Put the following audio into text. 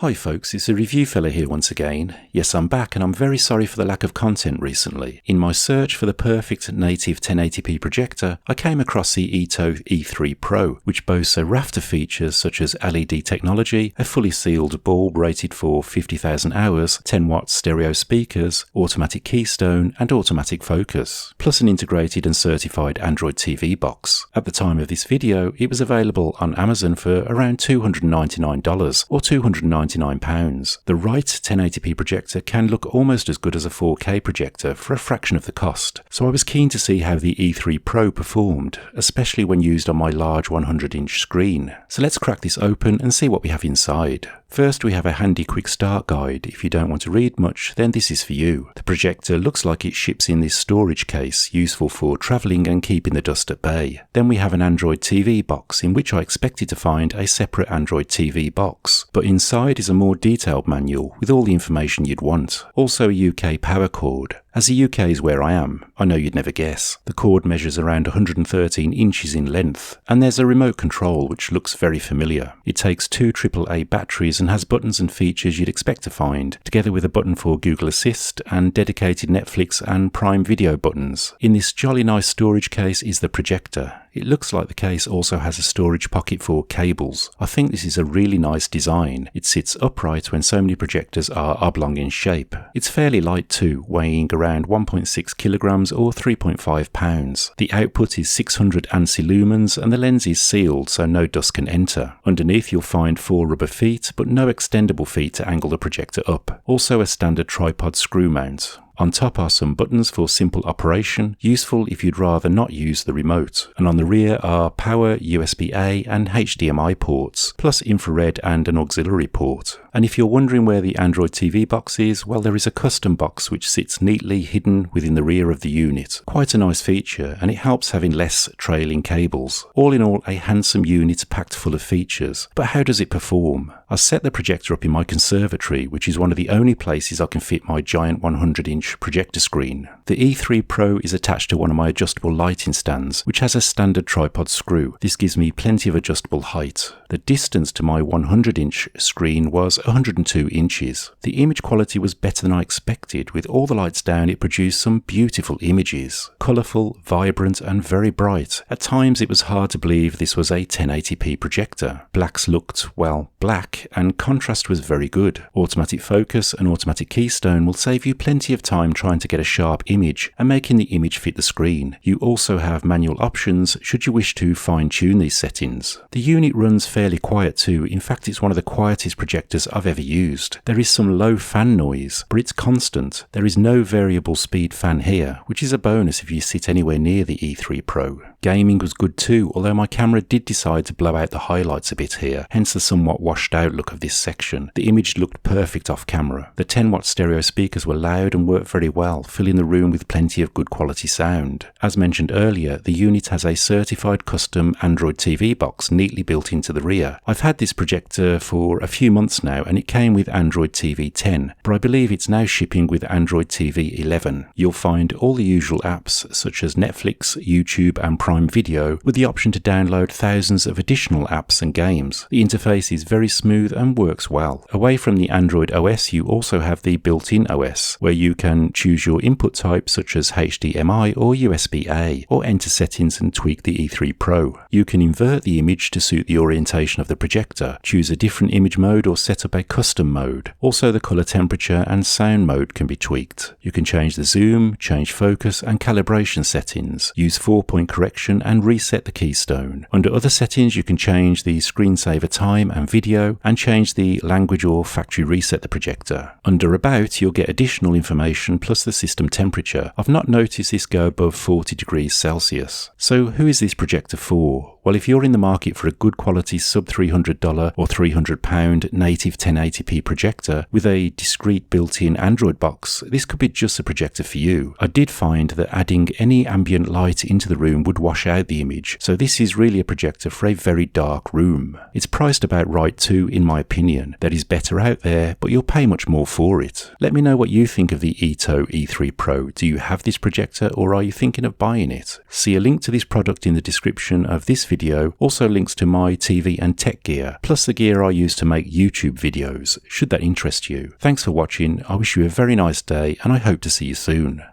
Hi folks, it's a review fella here once again. Yes, I'm back and I'm very sorry for the lack of content recently. In my search for the perfect native 1080p projector, I came across the ETOE E3 Pro, which boasts a raft of features such as LED technology, a fully sealed bulb rated for 50,000 hours, 10 watt stereo speakers, automatic keystone and automatic focus, plus an integrated and certified Android TV box. At the time of this video, it was available on Amazon for around $299 or £299. The right 1080p projector can look almost as good as a 4K projector for a fraction of the cost, so I was keen to see how the E3 Pro performed, especially when used on my large 100-inch screen. So let's crack this open and see what we have inside. First, we have a handy quick start guide. If you don't want to read much, then this is for you. The projector looks like it ships in this storage case, useful for travelling and keeping the dust at bay. Then we have an Android TV box, in which I expected to find a separate Android TV box, but inside is a more detailed manual with all the information you'd want. Also a UK power cord. As the UK is where I am, I know you'd never guess. The cord measures around 113 inches in length, and there's a remote control which looks very familiar. It takes two AAA batteries and has buttons and features you'd expect to find, together with a button for Google Assist and dedicated Netflix and Prime Video buttons. In this jolly nice storage case is the projector. It looks like the case also has a storage pocket for cables. I think this is a really nice design. It sits upright when so many projectors are oblong in shape. It's fairly light too, weighing around 1.6 kilograms or 3.5 pounds. The output is 600 ANSI lumens and the lens is sealed so no dust can enter. Underneath you'll find 4 rubber feet, but no extendable feet to angle the projector up. Also a standard tripod screw mount. On top are some buttons for simple operation, useful if you'd rather not use the remote. And on the rear are power, USB-A and HDMI ports, plus infrared and an auxiliary port. And if you're wondering where the Android TV box is, well, there is a custom box which sits neatly hidden within the rear of the unit. Quite a nice feature, and it helps having less trailing cables. All in all, a handsome unit packed full of features. But how does it perform? I set the projector up in my conservatory, which is one of the only places I can fit my giant 100-inch projector screen. The E3 Pro is attached to one of my adjustable lighting stands, which has a standard tripod screw. This gives me plenty of adjustable height. The distance to my 100-inch screen was 102 inches. The image quality was better than I expected. With all the lights down, it produced some beautiful images. Colourful, vibrant and very bright. At times it was hard to believe this was a 1080p projector. Blacks looked, well, black, and contrast was very good. Automatic focus and automatic keystone will save you plenty of time trying to get a sharp image and making the image fit the screen. You also have manual options should you wish to fine-tune these settings. The unit runs fairly quiet too. In fact, it's one of the quietest projectors I've ever used. There is some low fan noise, but it's constant. There is no variable speed fan here, which is a bonus if you sit anywhere near the E3 Pro. Gaming was good too, although my camera did decide to blow out the highlights a bit here, hence the somewhat washed out look of this section. The image looked perfect off camera. The 10 watt stereo speakers were loud and worked very well, filling the room with plenty of good quality sound. As mentioned earlier, the unit has a certified custom Android TV box neatly built into the rear. I've had this projector for a few months now and it came with Android TV 10, but I believe it's now shipping with Android TV 11. You'll find all the usual apps such as Netflix, YouTube and Prime Video, with the option to download thousands of additional apps and games. The interface is very smooth and works well. Away from the Android OS, you also have the built-in OS, where you can choose your input type such as HDMI or USB-A, or enter settings and tweak the E3 Pro. You can invert the image to suit the orientation of the projector, choose a different image mode or set up a custom mode. Also the color temperature and sound mode can be tweaked. You can change the zoom, change focus and calibration settings, use 4-point correction and reset the keystone. Under other settings you can change the screensaver time and video and change the language or factory reset the projector. Under about you'll get additional information plus the system temperature. I've not noticed this go above 40 degrees Celsius. So who is this projector for? Well, if you're in the market for a good quality sub $300 or £300 native 1080p projector with a discreet built-in Android box, this could be just a projector for you. I did find that adding any ambient light into the room would wash out the image, so this is really a projector for a very dark room. It's priced about right too, in my opinion. There is better out there, but you'll pay much more for it. Let me know what you think of the ETOE E3 Pro. Do you have this projector or are you thinking of buying it? See a link to this product in the description of this video video also links to my TV and tech gear, plus the gear I use to make YouTube videos, should that interest you. Thanks for watching, I wish you a very nice day and I hope to see you soon.